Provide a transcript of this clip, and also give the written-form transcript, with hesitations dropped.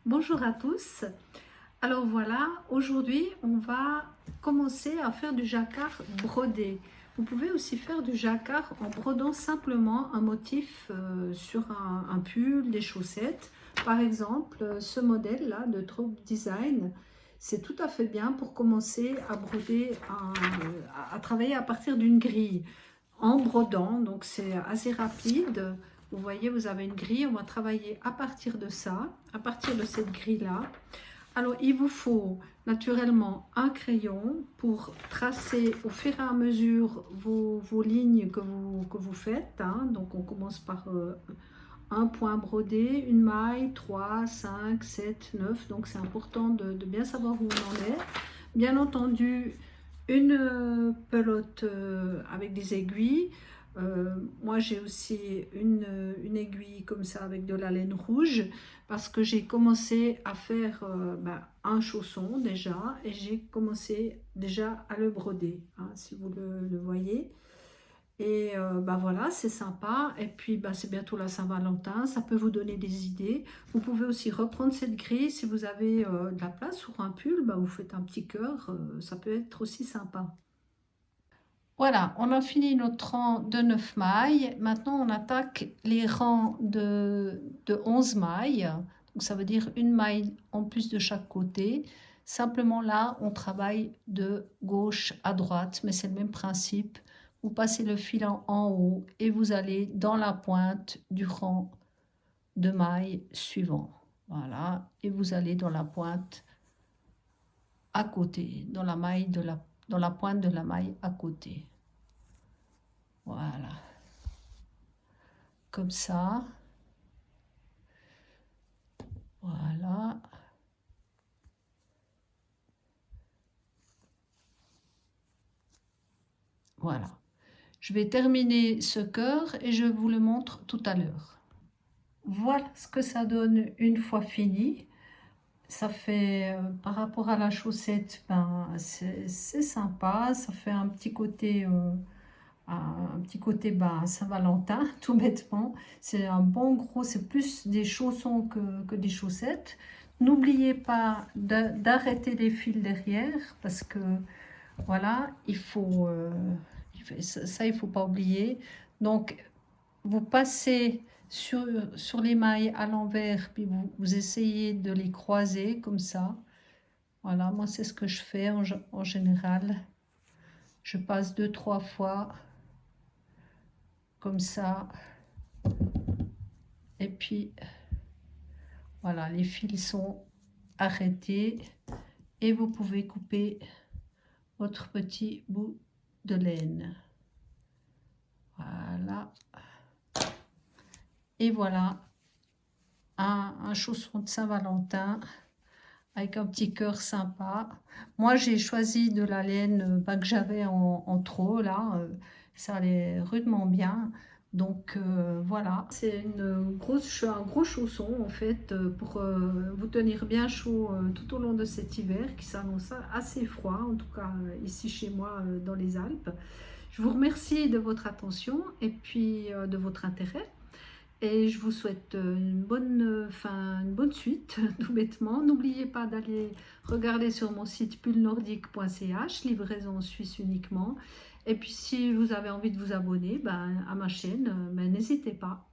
Bonjour à tous. Alors voilà, aujourd'hui on va commencer à faire du jacquard brodé. Vous pouvez aussi faire du jacquard en brodant simplement un motif sur un pull, des chaussettes. Par exemple, ce modèle-là de Trope Design, c'est tout à fait bien pour commencer à broder, à travailler à partir d'une grille en brodant. Donc c'est assez rapide. Vous voyez, vous avez une grille, on va travailler à partir de ça, à partir de cette grille-là. Alors, il vous faut naturellement un crayon pour tracer au fur et à mesure vos lignes que vous faites. Hein. Donc, on commence par un point brodé, une maille, 3, 5, 7, 9. Donc, c'est important de bien savoir où on en est. Bien entendu, une pelote avec des aiguilles. Moi, j'ai aussi une aiguille comme ça avec de la laine rouge parce que j'ai commencé à faire un chausson déjà et j'ai commencé déjà à le broder, hein, si vous le voyez. Et voilà, c'est sympa. Et puis c'est bientôt la Saint-Valentin, ça peut vous donner des idées. Vous pouvez aussi reprendre cette grille si vous avez de la place sur un pull, vous faites un petit cœur, ça peut être aussi sympa. Voilà, on a fini notre rang de 9 mailles. Maintenant, on attaque les rangs de 11 mailles. Donc, ça veut dire une maille en plus de chaque côté. Simplement là, on travaille de gauche à droite, mais c'est le même principe. Vous passez le fil en haut et vous allez dans la pointe du rang de mailles suivant. Voilà, et vous allez dans la pointe à côté, dans dans la pointe de la maille à côté. Voilà, comme ça. Voilà. Voilà. Je vais terminer ce cœur et je vous le montre tout à l'heure. Voilà ce que ça donne une fois fini. Ça fait, par rapport à la chaussette, c'est sympa. Ça fait un petit côté Saint-Valentin, tout bêtement. C'est un bon gros, c'est plus des chaussons que des chaussettes. N'oubliez pas d'arrêter les fils derrière parce que voilà, ça, il faut pas oublier. Donc, vous passez sur les mailles à l'envers, puis vous essayez de les croiser comme ça. Voilà, moi, c'est ce que je fais en général. Je passe 2, 3 fois comme ça. Et puis, voilà, les fils sont arrêtés. Et vous pouvez couper votre petit bout de laine. Voilà. Et voilà, un chausson de Saint-Valentin avec un petit cœur sympa. Moi, j'ai choisi de la laine que j'avais en trop, là. Ça allait rudement bien. Donc, voilà. C'est un gros chausson, en fait, pour vous tenir bien chaud tout au long de cet hiver, qui s'annonce assez froid, en tout cas ici chez moi, dans les Alpes. Je vous remercie de votre attention et puis de votre intérêt. Et je vous souhaite une bonne suite, tout bêtement. N'oubliez pas d'aller regarder sur mon site pullnordique.ch, livraison en Suisse uniquement. Et puis si vous avez envie de vous abonner à ma chaîne, n'hésitez pas.